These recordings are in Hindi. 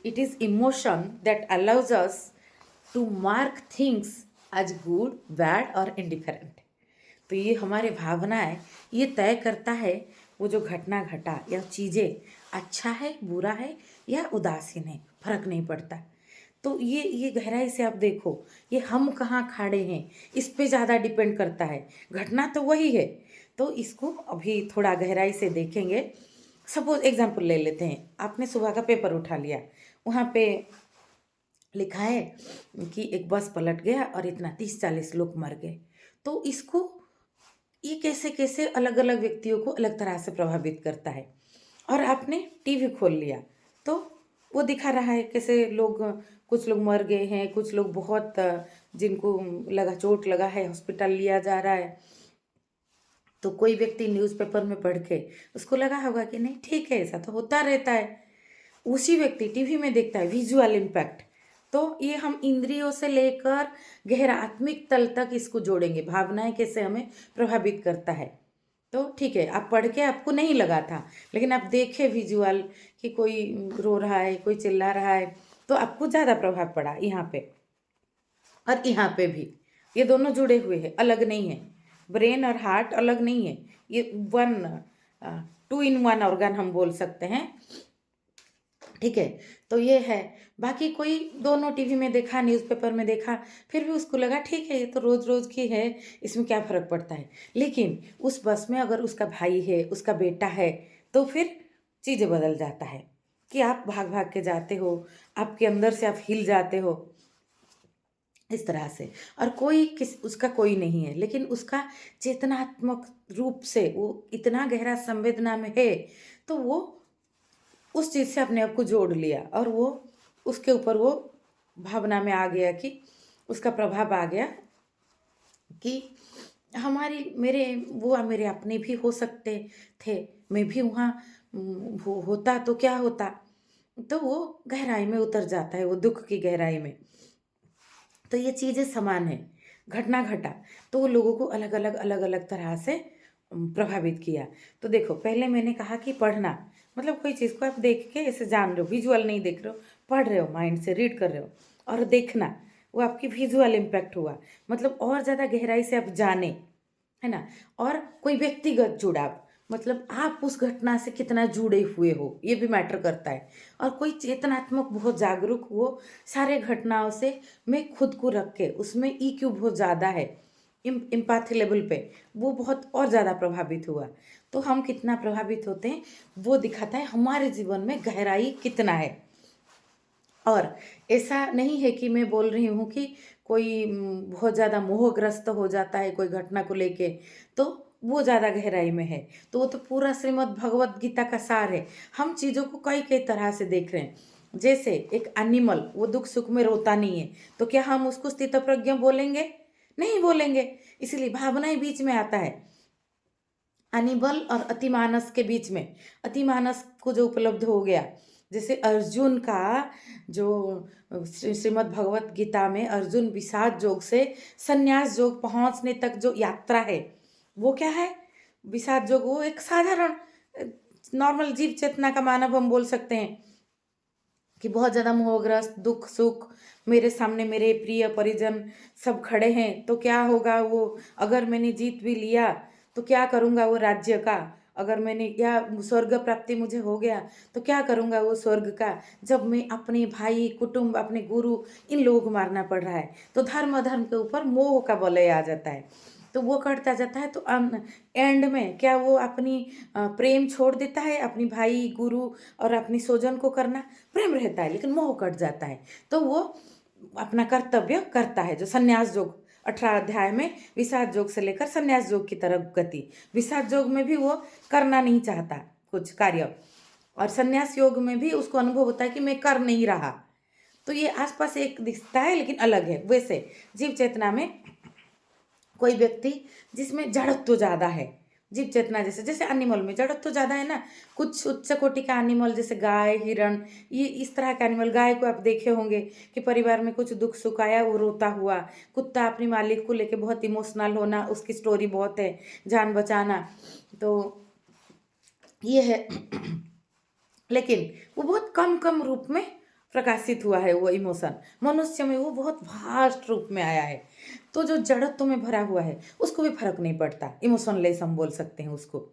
It is emotion that allows us to mark things as good, bad और indifferent. तो ये हमारे भावनाएं ये तय करता है वो जो घटना घटा या चीज़ें अच्छा है, बुरा है या उदासीन है, फर्क नहीं पड़ता। तो ये गहराई से आप देखो, ये हम कहाँ खड़े हैं इस पे ज़्यादा डिपेंड करता है। घटना तो वही है। तो इसको अभी थोड़ा गहराई से देखेंगे। सपोज एग्जाम्पल ले लेते हैं, आपने सुबह का पेपर उठा लिया, वहाँ पे लिखा है कि एक बस पलट गया और इतना 30-40 लोग मर गए। तो इसको ये कैसे कैसे अलग अलग व्यक्तियों को अलग तरह से प्रभावित करता है। और आपने टीवी खोल लिया तो वो दिखा रहा है कैसे लोग, कुछ लोग मर गए हैं, कुछ लोग बहुत जिनको लगा चोट लगा है हॉस्पिटल लिया जा रहा है। तो कोई व्यक्ति न्यूज़पेपर में पढ़ के उसको लगा होगा कि नहीं ठीक है, ऐसा तो होता रहता है। उसी व्यक्ति टीवी में देखता है विजुअल इम्पैक्ट। तो ये हम इंद्रियों से लेकर गहरा आत्मिक तल तक इसको जोड़ेंगे, भावनाएं कैसे हमें प्रभावित करता है। तो ठीक है, आप पढ़ के आपको नहीं लगा था, लेकिन आप देखे विजुअल कि कोई रो रहा है, कोई चिल्ला रहा है, तो आपको ज़्यादा प्रभाव पड़ा यहाँ पे। और यहाँ पे भी ये दोनों जुड़े हुए हैं, अलग नहीं है। ब्रेन और हार्ट अलग नहीं है, ये वन 2 in 1 ऑर्गन हम बोल सकते हैं। ठीक है, तो ये है। बाकी कोई दोनों टीवी में देखा, न्यूज़पेपर में देखा, फिर भी उसको लगा ठीक है ये तो रोज़ रोज़ की है, इसमें क्या फ़र्क पड़ता है। लेकिन उस बस में अगर उसका भाई है, उसका बेटा है, तो फिर चीज़ें बदल जाता है कि आप भाग भाग के जाते हो, आपके अंदर से आप हिल जाते हो इस तरह से। और कोई उसका कोई नहीं है, लेकिन उसका चेतनात्मक रूप से वो इतना गहरा संवेदना में है, तो वो उस चीज़ से अपने आप को जोड़ लिया और वो उसके ऊपर वो भावना में आ गया कि उसका प्रभाव आ गया कि हमारी मेरे वो मेरे अपने भी हो सकते थे, मैं भी वहाँ होता तो क्या होता। तो वो गहराई में उतर जाता है, वो दुख की गहराई में। तो ये चीज़ें समान है, घटना घटा तो वो लोगों को अलग अलग तरह से प्रभावित किया। तो देखो, पहले मैंने कहा कि पढ़ना मतलब कोई चीज़ को आप देख के ऐसे जान रहे हो, विजुअल नहीं देख रहे हो, पढ़ रहे हो, माइंड से रीड कर रहे हो। और देखना वो आपकी विजुअल इम्पैक्ट हुआ, मतलब और ज़्यादा गहराई से आप जाने, है ना। और कोई व्यक्तिगत जुड़ाव, मतलब आप उस घटना से कितना जुड़े हुए हो ये भी मैटर करता है। और कोई चेतनात्मक बहुत जागरूक, वो सारे घटनाओं से मैं खुद को रख के उसमें EQ बहुत ज़्यादा है, इम्पैथी लेवल पे वो बहुत और ज़्यादा प्रभावित हुआ। तो हम कितना प्रभावित होते हैं वो दिखाता है हमारे जीवन में गहराई कितना है। और ऐसा नहीं है कि मैं बोल रही हूँ कि कोई बहुत ज़्यादा मोहग्रस्त हो जाता है कोई घटना को लेके, तो वो ज़्यादा गहराई में है। तो वो तो पूरा श्रीमद् भगवत गीता का सार है। हम चीज़ों को कई कई तरह से देख रहे हैं। जैसे एक एनिमल वो दुख सुख में रोता नहीं है, तो क्या हम उसको स्थितप्रज्ञ बोलेंगे? नहीं बोलेंगे। इसीलिए भावनाएं बीच में आता है, अनिबल और अतिमानस के बीच में। अतिमानस को जो उपलब्ध हो गया, जैसे अर्जुन का जो श्रीमद् भगवत गीता में अर्जुन विषाद योग से संन्यास योग पहुंचने तक जो यात्रा है, वो क्या है? विषाद योग वो एक साधारण नॉर्मल जीव चेतना का मानव हम बोल सकते हैं कि बहुत ज़्यादा मोहग्रस्त, दुख सुख, मेरे सामने मेरे प्रिय परिजन सब खड़े हैं, तो क्या होगा वो, अगर मैंने जीत भी लिया तो क्या करूँगा वो राज्य का, अगर मैंने या स्वर्ग प्राप्ति मुझे हो गया तो क्या करूँगा वो स्वर्ग का, जब मैं अपने भाई कुटुंब अपने गुरु इन लोगों को मारना पड़ रहा है। तो धर्म अधर्म के ऊपर मोह का वलय आ जाता है, तो वो करता जाता है। तो एंड में क्या वो अपनी प्रेम छोड़ देता है, अपनी भाई गुरु और अपनी स्वजन को करना, प्रेम रहता है लेकिन मोह कट जाता है। तो वो अपना कर्तव्य करता है, जो संन्यास योग 18 अध्याय में विषाद योग से लेकर संन्यास योग की तरफ गति। विषाद योग में भी वो करना नहीं चाहता कुछ कार्य, और संन्यास योग में भी उसको अनुभव होता है कि मैं कर नहीं रहा। तो ये आसपास एक दिखता है लेकिन अलग है। वैसे जीव चेतना में कोई व्यक्ति जिसमें जड़त्व ज़्यादा है, जीव चेतना जैसे जैसे एनिमल में जड़त्व ज़्यादा है ना, कुछ उच्च कोटि का एनिमल जैसे गाय हिरण, ये इस तरह का एनिमल। गाय को आप देखे होंगे कि परिवार में कुछ दुख सुख आया वो रोता हुआ, कुत्ता अपनी मालिक को लेके बहुत इमोशनल होना, उसकी स्टोरी बहुत है, जान बचाना। तो ये है लेकिन वो बहुत कम कम रूप में प्रकाशित हुआ है वो इमोशन, मनुष्य में वो बहुत वास्ट रूप में आया है। तो जो जड़त्व में भरा हुआ है उसको भी फर्क नहीं पड़ता, इमोशनलेस हम बोल सकते हैं उसको,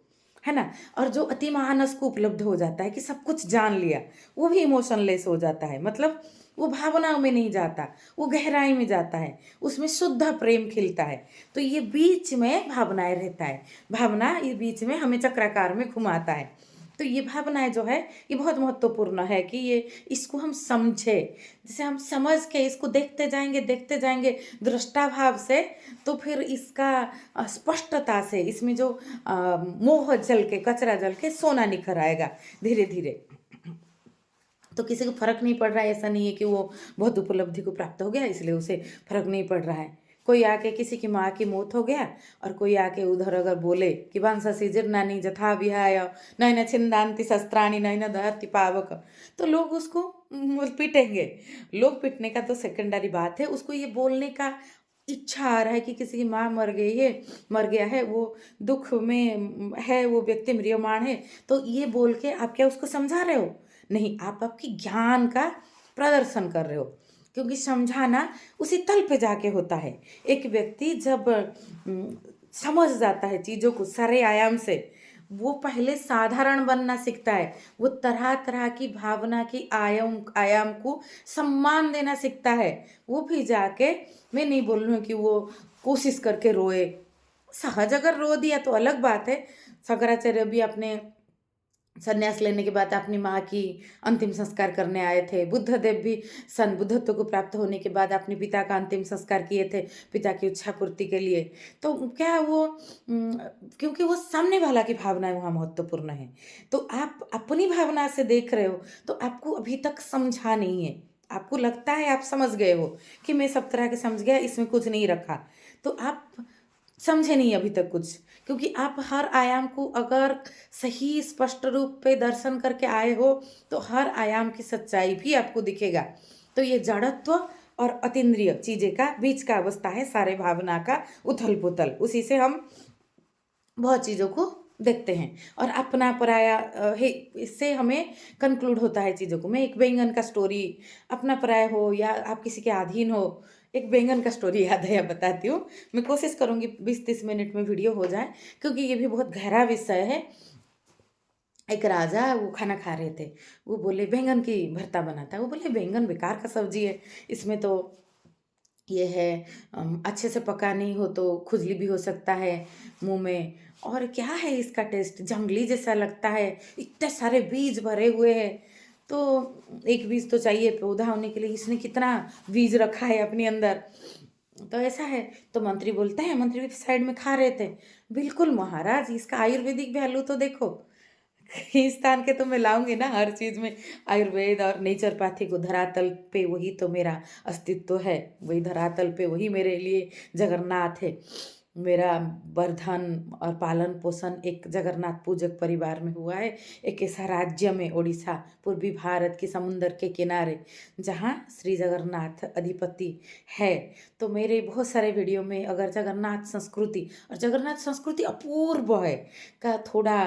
है ना। और जो अति मानस को उपलब्ध हो जाता है कि सब कुछ जान लिया, वो भी इमोशनलेस हो जाता है। मतलब वो भावनाओं में नहीं जाता, वो गहराई में जाता है, उसमें शुद्ध प्रेम खिलता है। तो ये बीच में भावनाएं रहता है, भावना ये बीच में हमें चक्राकार में घुमाता है। तो ये भावनाएं जो है ये बहुत महत्वपूर्ण है कि ये इसको हम समझे, जैसे हम समझ के इसको देखते जाएंगे दृष्टा भाव से, तो फिर इसका स्पष्टता से इसमें जो मोह जल के कचरा जल के सोना निखर आएगा धीरे धीरे। तो किसी को फर्क नहीं पड़ रहा है, ऐसा नहीं है कि वो बहुत उपलब्धि को प्राप्त हो गया इसलिए उसे फर्क नहीं पड़ रहा है। कोई आके किसी की माँ की मौत हो गया और कोई आके उधर अगर बोले कि वंशसी जीर्णानि जथा विहाय नैन छिंदांति शस्त्राणि नैन दहति पावक, तो लोग उसको पीटेंगे। लोग पीटने का तो सेकेंडरी बात है, उसको ये बोलने का इच्छा आ रहा है कि किसी की माँ मर गया है, वो दुख में है, वो व्यक्ति म्रियमाण है, तो ये बोल के आप क्या उसको समझा रहे हो? नहीं, आप आपकी ज्ञान का प्रदर्शन कर रहे हो, क्योंकि समझाना उसी तल पे जाके होता है। एक व्यक्ति जब समझ जाता है चीज़ों को सारे आयाम से, वो पहले साधारण बनना सीखता है, वो तरह तरह की भावना की आयाम आयाम को सम्मान देना सीखता है। वो भी जाके, मैं नहीं बोल रही हूँ कि वो कोशिश करके रोए, सहज अगर रो दिया तो अलग बात है। शंकराचार्य भी अपने संन्यास लेने के बाद अपनी माँ की अंतिम संस्कार करने आए थे। बुद्धदेव भी बुद्धत्व को प्राप्त होने के बाद अपने पिता का अंतिम संस्कार किए थे, पिता की इच्छा पूर्ति के लिए। तो क्या वो क्योंकि वो सामने वाला की भावनाएं वहाँ महत्वपूर्ण है। तो आप अपनी भावना से देख रहे हो तो आपको अभी तक समझा नहीं है, आपको लगता है आप समझ गए हो कि मैं सब तरह के समझ गया, इसमें कुछ नहीं रखा, तो आप समझे नहीं अभी तक कुछ। क्योंकि आप हर आयाम को अगर सही स्पष्ट रूप पे दर्शन करके आए हो तो हर आयाम की सच्चाई भी आपको दिखेगा। तो ये जड़त्व और अतीन्द्रिय चीजें का बीच का अवस्था है सारे भावना का उथल पुथल, उसी से हम बहुत चीज़ों को देखते हैं और अपना पराया है, इससे हमें कंक्लूड होता है चीज़ों को। मैं एक बैंगन का स्टोरी, अपना पराया हो या आप किसी के अधीन हो, एक बैंगन का स्टोरी याद है, बताती हूँ। मैं कोशिश करूँगी 20-30 मिनट में वीडियो हो जाए, क्योंकि ये भी बहुत गहरा विषय है। एक राजा वो खाना खा रहे थे, वो बोले बैंगन की भरता बनाता है। वो बोले बैंगन बेकार का सब्जी है, इसमें तो ये है अच्छे से पका नहीं हो तो खुजली भी हो सकता है मुंह में, और क्या है इसका टेस्ट, जंगली जैसा लगता है, इतने सारे बीज भरे हुए हैं। तो एक बीज तो चाहिए पौधा होने के लिए, इसने कितना बीज रखा है अपने अंदर, तो ऐसा है। तो मंत्री बोलते हैं, मंत्री भी साइड में खा रहे थे, बिल्कुल महाराज इसका आयुर्वेदिक वैल्यू तो देखो। हिंदुस्तान के तो मैं लाऊंगी ना हर चीज़ में आयुर्वेद और नेचरपैथी को, धरातल पे वही तो मेरा अस्तित्व है, वही धरातल पे वही मेरे लिए जगन्नाथ है। मेरा वर्धन और पालन पोषण एक जगन्नाथ पूजक परिवार में हुआ है, एक ऐसा राज्य में उड़ीसा, पूर्वी भारत के समुंदर के किनारे, जहाँ श्री जगन्नाथ अधिपति है। तो मेरे बहुत सारे वीडियो में अगर जगन्नाथ संस्कृति, और जगन्नाथ संस्कृति अपूर्व है, का थोड़ा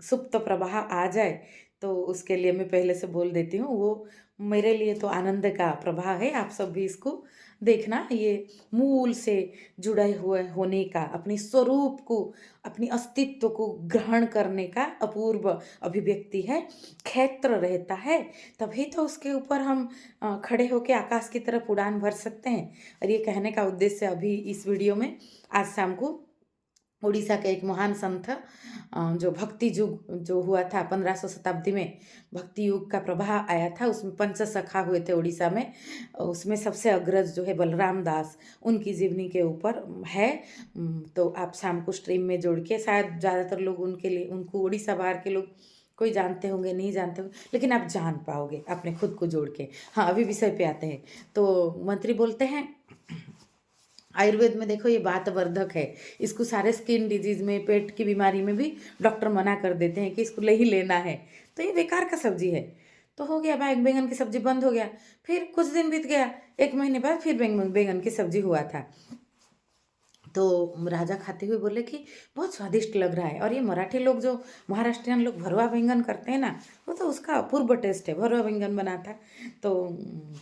सुप्त प्रवाह आ जाए तो उसके लिए मैं पहले से बोल देती हूँ, वो मेरे लिए तो आनंद का प्रवाह है। आप सब भी इसको देखना, ये मूल से जुड़े हुए होने का, अपने स्वरूप को, अपनी अस्तित्व को ग्रहण करने का अपूर्व अभिव्यक्ति है। क्षेत्र रहता है तभी तो उसके ऊपर हम खड़े होकर आकाश की तरफ उड़ान भर सकते हैं। और ये कहने का उद्देश्य अभी इस वीडियो में, आज शाम को उड़ीसा के एक महान संत जो भक्ति युग जो हुआ था 1500 शताब्दी में, भक्ति युग का प्रवाह आया था, उसमें पंच सखा हुए थे उड़ीसा में। उसमें सबसे अग्रज जो है बलराम दास, उनकी जीवनी के ऊपर है। तो आप शाम को स्ट्रीम में जोड़ के, शायद ज़्यादातर लोग उनके लिए, उनको उड़ीसा बाहर के लोग कोई जानते होंगे, नहीं जानते होंगे, लेकिन आप जान पाओगे अपने खुद को जोड़ के। हाँ, अभी विषय पे आते हैं। तो मंत्री बोलते हैं, आयुर्वेद में देखो ये वातवर्धक है, इसको सारे स्किन डिजीज में, पेट की बीमारी में भी डॉक्टर मना कर देते हैं कि इसको नहीं लेना है, तो ये बेकार का सब्जी है। तो हो गया भाई, बैंगन की सब्जी बंद हो गया। फिर कुछ दिन बीत गया, 1 महीने बाद फिर बैंगन की सब्जी हुआ था। तो राजा खाते हुए बोले कि बहुत स्वादिष्ट लग रहा है। और ये मराठी लोग जो महाराष्ट्रियन लोग भरवा बैंगन करते हैं ना, वो तो उसका अपूर्व टेस्ट है। भरवा बैंगन बना था तो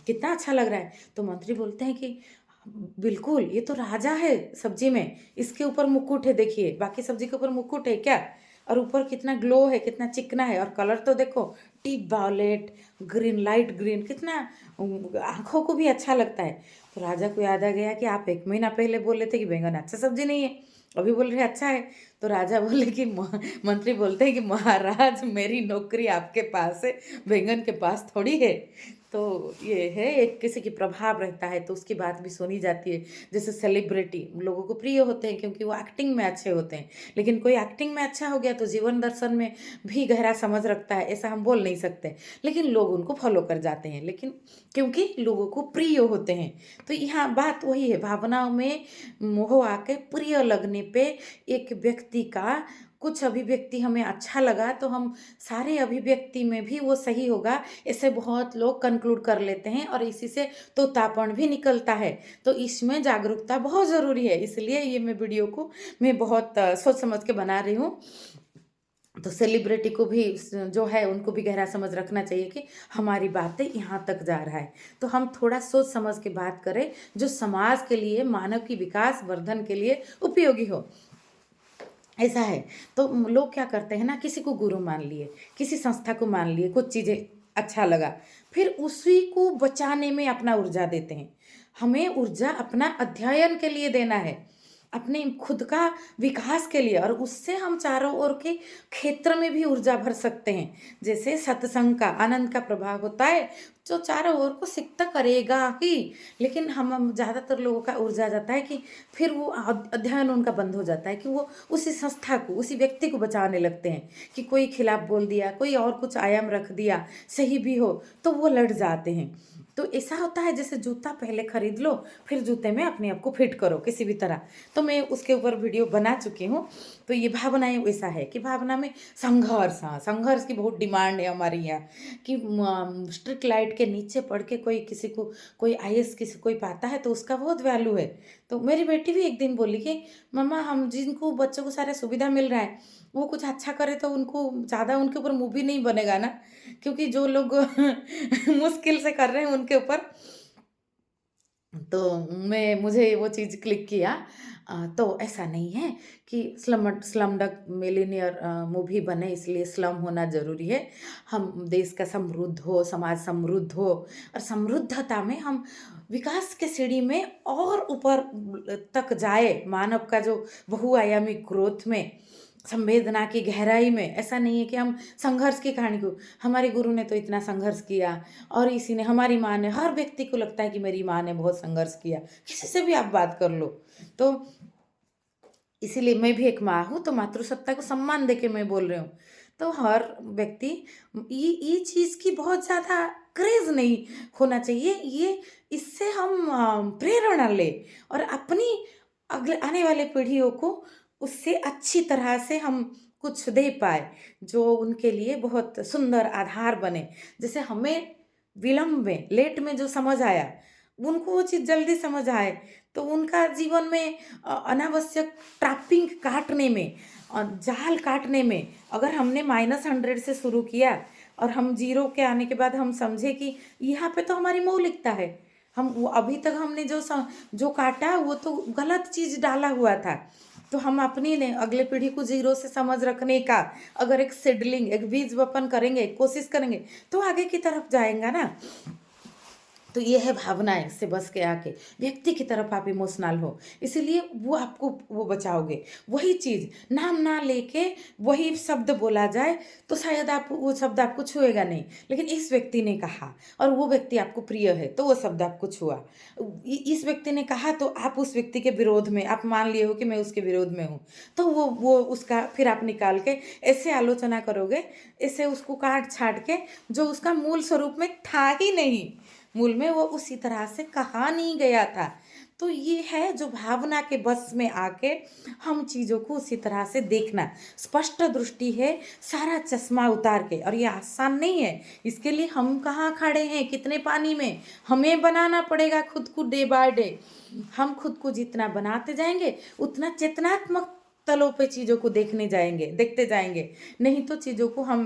कितना अच्छा लग रहा है। तो मंत्री बोलते हैं कि बिल्कुल, ये तो राजा है सब्जी में, इसके ऊपर मुकुट है, देखिए बाकी सब्जी के ऊपर मुकुट है क्या, और ऊपर कितना ग्लो है, कितना चिकना है, और कलर तो देखो deep violet, green, light green, कितना आंखों को भी अच्छा लगता है। तो राजा को याद आ गया कि आप 1 महीना पहले बोले थे कि बैंगन अच्छा सब्जी नहीं है, अभी बोल रहे अच्छा है। तो राजा बोले कि मंत्री बोलते हैं कि महाराज, मेरी नौकरी आपके पास है, बैंगन के पास थोड़ी है। तो ये है, एक किसी की प्रभाव रहता है तो उसकी बात भी सुनी जाती है। जैसे सेलिब्रिटी लोगों को प्रिय होते हैं क्योंकि वो एक्टिंग में अच्छे होते हैं, लेकिन कोई एक्टिंग में अच्छा हो गया तो जीवन दर्शन में भी गहरा समझ रखता है, ऐसा हम बोल नहीं सकते, लेकिन लोग उनको फॉलो कर जाते हैं, लेकिन क्योंकि लोगों को प्रिय होते हैं। तो यहाँ बात वही है, भावनाओं में मोह आके प्रिय लगने पे एक व्यक्ति का कुछ अभिव्यक्ति हमें अच्छा लगा तो हम सारे अभिव्यक्ति में भी वो सही होगा, ऐसे बहुत लोग कंक्लूड कर लेते हैं, और इसी से तोतापन भी निकलता है। तो इसमें जागरूकता बहुत ज़रूरी है, इसलिए ये मैं वीडियो को मैं बहुत सोच समझ के बना रही हूँ। तो सेलिब्रिटी को भी जो है उनको भी गहरा समझ रखना चाहिए कि हमारी बातें यहाँ तक जा रहा है, तो हम थोड़ा सोच समझ के बात करें जो समाज के लिए, मानव की विकास वर्धन के लिए उपयोगी हो। ऐसा है। तो लोग क्या करते हैं ना, किसी को गुरु मान लिए, किसी संस्था को मान लिए, कुछ चीज़ें अच्छा लगा, फिर उसी को बचाने में अपना ऊर्जा देते हैं। हमें ऊर्जा अपना अध्ययन के लिए देना है, अपने खुद का विकास के लिए, और उससे हम चारों ओर के क्षेत्र में भी ऊर्जा भर सकते हैं। जैसे सत्संग का आनंद का प्रभाव होता है जो चारों ओर को सिक्त करेगा ही, लेकिन हम ज़्यादातर लोगों का ऊर्जा जाता है कि फिर वो अध्ययन उनका बंद हो जाता है कि वो उसी संस्था को, उसी व्यक्ति को बचाने लगते हैं कि कोई खिलाफ बोल दिया, कोई और कुछ आयाम रख दिया, सही भी हो तो वो लड़ जाते हैं। तो ऐसा होता है जैसे जूता पहले खरीद लो, फिर जूते में अपने आप को फिट करो किसी भी तरह। तो मैं उसके ऊपर वीडियो बना चुकी हूँ। तो ये भावनाएं वैसा है कि भावना में संघर्ष, हाँ संघर्ष की बहुत डिमांड है हमारे यहाँ कि स्ट्रीट लाइट के नीचे पड़ के कोई किसी को, कोई आईएएस किसी कोई पाता है तो उसका बहुत वैल्यू है। तो मेरी बेटी भी एक दिन बोली कि मम्मा, हम जिनको बच्चों को सारे सुविधा मिल रहा है वो कुछ अच्छा करे तो उनको ज़्यादा उनके ऊपर मूवी नहीं बनेगा ना, क्योंकि जो लोग मुश्किल से कर रहे हैं उनके ऊपर। तो मुझे वो चीज़ क्लिक किया। तो ऐसा नहीं है कि स्लमडॉग मिलियनेयर मूवी बने इसलिए स्लम होना ज़रूरी है। हम देश का समृद्ध हो, समाज समृद्ध हो, और समृद्धता में हम विकास के सीढ़ी में और ऊपर तक जाए, मानव का जो बहुआयामी ग्रोथ में, संवेदना की गहराई में। ऐसा नहीं है कि हम संघर्ष की कहानी को, हमारे गुरु ने तो इतना संघर्ष किया, और इसी ने, हमारी माँ ने, हर व्यक्ति को लगता है कि मेरी माँ ने बहुत संघर्ष किया, किसी से भी आप बात कर लो। तो इसीलिए मैं भी एक माँ हूँ, तो मातृसत्ता को सम्मान देके मैं बोल रही हूँ। तो हर व्यक्ति ये चीज़ की बहुत ज़्यादा क्रेज नहीं होना चाहिए, ये इससे हम प्रेरणा ले और अपनी अगले आने वाले पीढ़ियों को उससे अच्छी तरह से हम कुछ दे पाए, जो उनके लिए बहुत सुंदर आधार बने। जैसे हमें विलम्ब में, लेट में जो समझ आया, उनको वो चीज़ जल्दी समझ आए, तो उनका जीवन में अनावश्यक ट्रैपिंग काटने में, जाल काटने में, अगर हमने -100 से शुरू किया और हम 0 के आने के बाद हम समझे कि यहाँ पे तो हमारी मौलिकता है, हम वो अभी तक हमने जो काटा वो तो गलत चीज़ डाला हुआ था, तो हम अपनी ने अगले पीढ़ी को 0 से समझ रखने का अगर एक सीडलिंग, एक बीज वपन करेंगे, कोशिश करेंगे, तो आगे की तरफ जाएगा ना। तो ये है भावनाएं से बस के आके व्यक्ति की तरफ आप इमोशनल हो, इसीलिए वो आपको वो बचाओगे। वही चीज़ नाम ना लेके वही शब्द बोला जाए तो शायद आप वो शब्द आपको छुएगा नहीं, लेकिन इस व्यक्ति ने कहा और वो व्यक्ति आपको प्रिय है तो वो शब्द आपको छुआ। इस व्यक्ति ने कहा तो आप उस व्यक्ति के विरोध में, आप मान लिए हो कि मैं उसके विरोध में हूँ, तो वो उसका फिर आप निकाल के ऐसे आलोचना करोगे, ऐसे उसको काट छाट के, जो उसका मूल स्वरूप में था ही नहीं, मूल में वो उसी तरह से कहा नहीं गया था। तो ये है जो भावना के बस में आके हम चीज़ों को उसी तरह से देखना, स्पष्ट दृष्टि है, सारा चश्मा उतार के। और ये आसान नहीं है, इसके लिए हम कहाँ खड़े हैं, कितने पानी में, हमें बनाना पड़ेगा खुद को डे बाय डे। हम खुद को जितना बनाते जाएंगे उतना चेतनात्मक तलों पे चीज़ों को देखते जाएंगे। नहीं तो चीज़ों को हम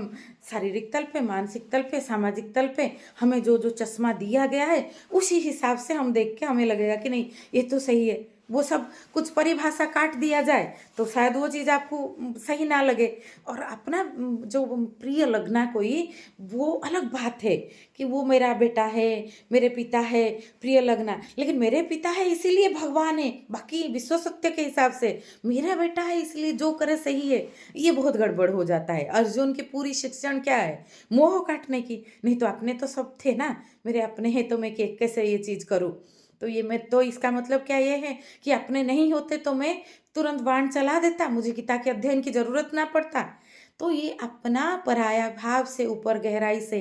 शारीरिक तल पे, मानसिक तल पे, सामाजिक तल पे हमें जो जो चश्मा दिया गया है उसी हिसाब से हम देख के हमें लगेगा कि नहीं ये तो सही है। वो सब कुछ परिभाषा काट दिया जाए तो शायद वो चीज़ आपको सही ना लगे। और अपना जो प्रिय लगना कोई, वो अलग बात है कि वो मेरा बेटा है, मेरे पिता है, प्रिय लगना। लेकिन मेरे पिता है इसीलिए भगवान है, बाकी विश्व सत्य के हिसाब से मेरा बेटा है इसलिए जो करे सही है, ये बहुत गड़बड़ हो जाता है। अर्जुन की पूरी शिक्षण क्या है? मोह काटने की। नहीं तो अपने तो सब थे ना, मेरे अपने हैं तो मैं कैसे ये चीज़ करूँ? तो ये मैं तो इसका मतलब क्या ये है कि अपने नहीं होते तो मैं तुरंत बाण चला देता, मुझे गीता के अध्ययन की जरूरत ना पड़ता। तो ये अपना पराया भाव से ऊपर गहराई से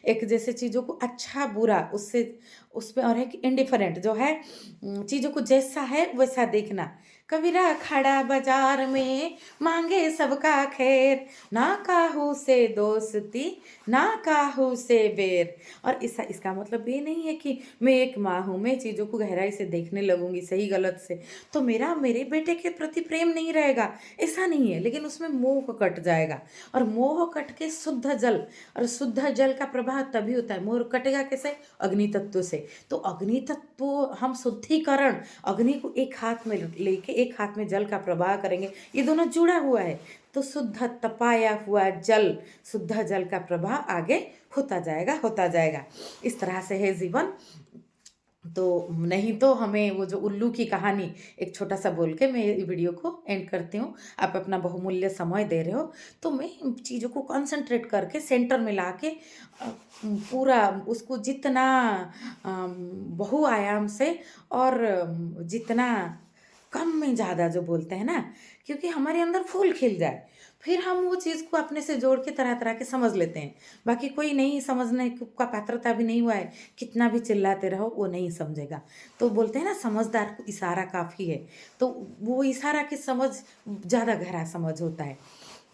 एक जैसे चीज़ों को अच्छा बुरा उससे उसमें, और एक इंडिफरेंट जो है चीज़ों को जैसा है वैसा देखना। कबीरा खड़ा बाजार में मांगे सबका खैर, ना काहू से दोस्ती ना काहू से बेर। और इसका मतलब ये नहीं है कि मैं एक माँ हूँ, मैं चीज़ों को गहराई से देखने लगूंगी सही गलत से तो मेरा मेरे बेटे के प्रति प्रेम नहीं रहेगा, ऐसा नहीं है। लेकिन उसमें मोह कट जाएगा, और मोह कट के शुद्ध जल, और शुद्ध जल का प्रवाह तभी होता है। मोह कटेगा कैसे? अग्नि तत्व से। तो अग्नि तत्व हम शुद्धिकरण, अग्नि को एक हाथ में लेके एक हाथ में जल का प्रवाह करेंगे, ये दोनों जुड़ा हुआ है। तो शुद्ध तपाया हुआ जल, शुद्ध जल का प्रवाह आगे होता जाएगा। इस तरह से है जीवन। तो नहीं तो हमें वो जो उल्लू की कहानी एक छोटा सा बोल के मैं वीडियो को एंड करती हूँ। आप अपना बहुमूल्य समय दे रहे हो, तो मैं चीज़ों को कंसंट्रेट करके सेंटर में ला के पूरा उसको जितना बहुआयाम से और जितना कम में ज़्यादा जो बोलते हैं ना, क्योंकि हमारे अंदर फूल खिल जाए, फिर हम वो चीज़ को अपने से जोड़ के तरह तरह के समझ लेते हैं। बाकी कोई नहीं समझने का पात्रता भी नहीं हुआ है, कितना भी चिल्लाते रहो वो नहीं समझेगा। तो बोलते हैं ना समझदार को इशारा काफ़ी है, तो वो इशारा की समझ ज़्यादा गहरा समझ होता है।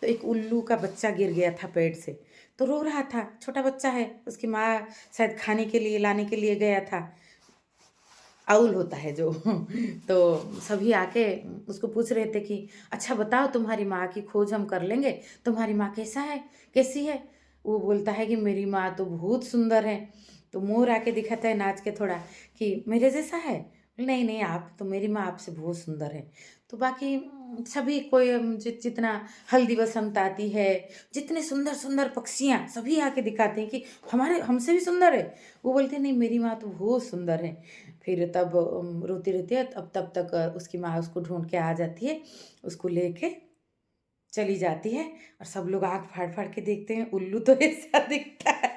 तो एक उल्लू का बच्चा गिर गया था पेड़ से, तो रो रहा था, छोटा बच्चा है, उसकी माँ शायद खाने के लिए लाने के लिए गया था, आउल होता है जो तो सभी आके उसको पूछ रहे थे कि अच्छा बताओ तुम्हारी माँ की खोज हम कर लेंगे, तुम्हारी माँ कैसी है? वो बोलता है कि मेरी माँ तो बहुत सुंदर है। तो मोर आके दिखाता है नाच के थोड़ा कि मेरे जैसा है? नहीं नहीं, आप तो, मेरी माँ आपसे बहुत सुंदर है। तो बाकी सभी कोई जितना हल्दी बसंत आती है, जितने सुंदर सुंदर पक्षियाँ सभी आके दिखाते हैं कि हमारे हमसे भी सुंदर है। वो बोलते हैं नहीं मेरी माँ तो बहुत सुंदर है। फिर तब रोती रहती है, तब तक उसकी माँ उसको ढूंढ के आ जाती है, उसको लेके चली जाती है। और सब लोग आँख फाड़ फाड़ के देखते हैं, उल्लू तो ऐसा दिखता है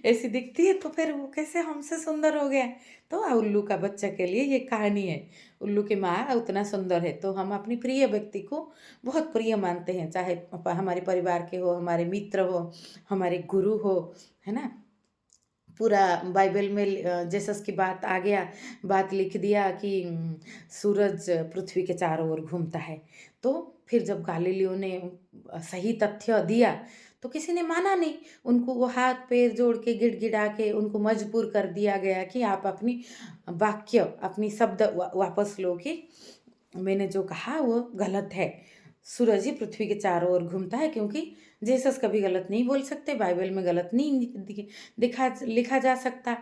ऐसी दिखती है तो फिर वो कैसे हमसे सुंदर हो गया? तो उल्लू का बच्चा के लिए ये कहानी है। उल्लू की माँ उतना सुंदर है तो हम अपनी प्रिय व्यक्ति को बहुत प्रिय मानते हैं, चाहे हमारे परिवार के हो, हमारे मित्र हो, हमारे गुरु हो, है ना। पूरा बाइबल में जेसस की बात आ गया, बात लिख दिया कि सूरज पृथ्वी के चारों ओर घूमता है। तो फिर जब गालीलियो ने सही तथ्य दिया तो किसी ने माना नहीं। उनको वो हाथ पैर जोड़ के गिड़गिड़ा के उनको मजबूर कर दिया गया कि आप अपनी वाक्य, अपनी शब्द वापस लो कि मैंने जो कहा वो गलत है। सूरज ही पृथ्वी के चारों ओर घूमता है, क्योंकि जीसस कभी गलत नहीं बोल सकते, बाइबल में गलत नहीं दिखा लिखा जा सकता।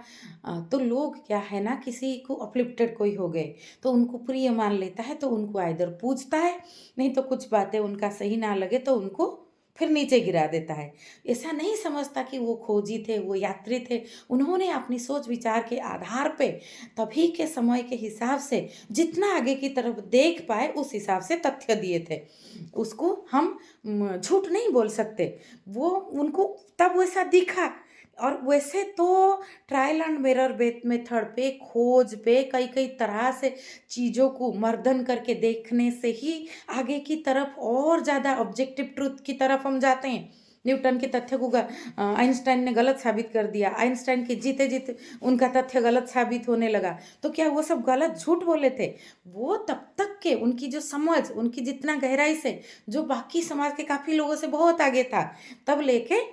तो लोग क्या है ना, किसी को अपलिफ्टेड कोई हो गए तो उनको प्रिय मान लेता है, तो उनको आइदर पूजता है, नहीं तो कुछ बातें उनका सही ना लगे तो उनको फिर नीचे गिरा देता है। ऐसा नहीं समझता कि वो खोजी थे, वो यात्री थे, उन्होंने अपनी सोच विचार के आधार पे तभी के समय के हिसाब से जितना आगे की तरफ देख पाए उस हिसाब से तथ्य दिए थे। उसको हम झूठ नहीं बोल सकते, वो उनको तब वैसा दिखा। और वैसे तो ट्रायल एंड मिरर मेथड पे, खोज पे, कई कई तरह से चीज़ों को मर्दन करके देखने से ही आगे की तरफ और ज़्यादा ऑब्जेक्टिव ट्रूथ की तरफ हम जाते हैं। न्यूटन के तथ्य को आइंस्टाइन ने गलत साबित कर दिया, आइंस्टाइन के जीते जीते उनका तथ्य गलत साबित होने लगा, तो क्या वो सब गलत झूठ बोले थे? वो तब तक के उनकी जो समझ, उनकी जितना गहराई से, जो बाकी समाज के काफ़ी लोगों से बहुत आगे था, तब लेके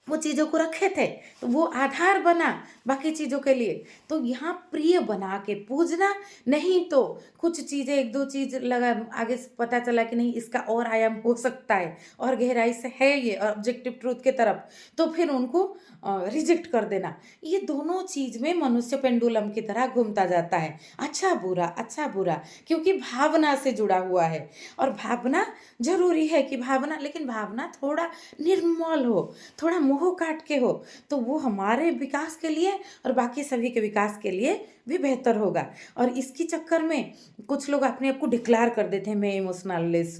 वो चीज़ों को रखे थे, तो वो आधार बना बाकी चीज़ों के लिए। तो यहाँ प्रिय बना के पूजना, नहीं तो कुछ चीज़ें, एक दो चीज़ लगा आगे से पता चला कि नहीं इसका और आयाम हो सकता है और गहराई से है ये ऑब्जेक्टिव ट्रूथ के तरफ, तो फिर उनको रिजेक्ट कर देना। ये दोनों चीज़ में मनुष्य पेंडुलम की तरह घूमता जाता है, अच्छा बुरा अच्छा बुरा, क्योंकि भावना से जुड़ा हुआ है। और भावना जरूरी है कि भावना, लेकिन भावना थोड़ा निर्मल हो, थोड़ा मोह काट के हो, तो वो हमारे विकास के लिए और बाकी सभी के विकास के लिए भी बेहतर होगा। और इसकी चक्कर में कुछ लोग अपने आप को डिक्लेयर कर देते हैं मैं इमोशनलेस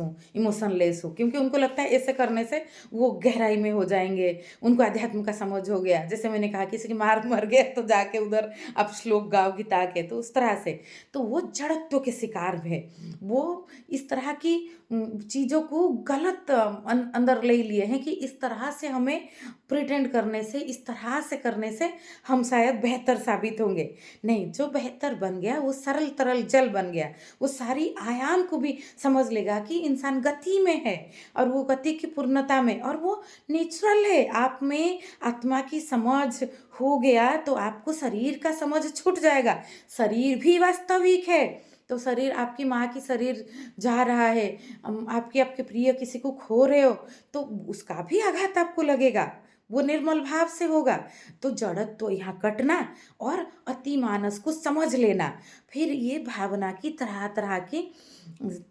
हूँ, क्योंकि उनको लगता है ऐसे करने से वो गहराई में हो जाएंगे, उनको अध्यात्म का समझ हो गया। जैसे मैंने कहा किसी की मार मर गया तो जाके उधर आप श्लोक गाओ गीता के, तो उस तरह से तो वो जड़त्व के शिकार है, वो इस तरह की चीज़ों को गलत अंदर ले लिए हैं कि इस तरह से हमें प्रिटेंड करने से, इस तरह से करने से हम शायद बेहतर साबित होंगे। नहीं, जो बेहतर बन गया वो सरल तरल जल बन गया, वो सारी आयाम को भी समझ लेगा कि इंसान गति में है और वो गति की पूर्णता में, और वो नेचुरल है। आप में आत्मा की समझ हो गया तो आपको शरीर का समझ छूट जाएगा। शरीर भी वास्तविक है, तो शरीर, आपकी माँ की शरीर जा रहा है, आपके आपके प्रिय किसी को खो रहे हो, तो उसका भी आघात आपको लगेगा, वो निर्मल भाव से होगा। तो जड़त तो यहाँ कटना और अति मानस को समझ लेना, फिर ये भावना की तरह तरह की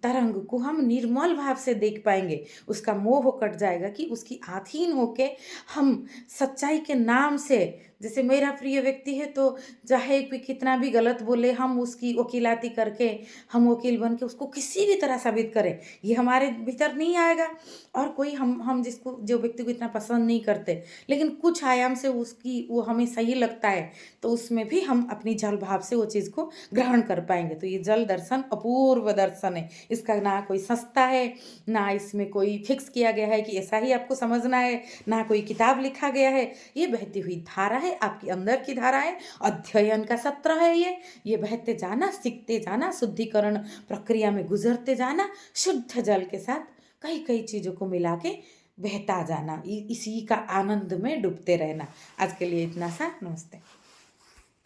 तरंग को हम निर्मल भाव से देख पाएंगे, उसका मोह कट जाएगा कि उसकी आधीन होके हम सच्चाई के नाम से, जैसे मेरा प्रिय व्यक्ति है तो चाहे कोई कितना भी गलत बोले, हम उसकी वकीलाती करके, हम वकील बन के उसको किसी भी तरह साबित करें, ये हमारे भीतर नहीं आएगा। और कोई हम जिसको, जो व्यक्ति को इतना पसंद नहीं करते, लेकिन कुछ आयाम से उसकी वो हमें सही लगता है, तो उसमें भी हम अपनी जल भाव से वो चीज़ को ग्रहण कर पाएंगे। तो ये जल दर्शन अपूर्व दर्शन है, इसका ना कोई सस्ता है, ना इसमें कोई फिक्स किया गया है कि ऐसा ही आपको समझना है, ना कोई किताब लिखा गया है। ये बहती हुई धारा है, आपके अंदर की धारा है, अध्ययन का सत्र है ये बहते जाना, सीखते जाना, शुद्धिकरण प्रक्रिया में गुजरते जाना, शुद्ध जल के साथ कई कई चीज़ों को मिला के बहता जाना, इसी का आनंद में डूबते रहना। आज के लिए इतना सा, नमस्ते।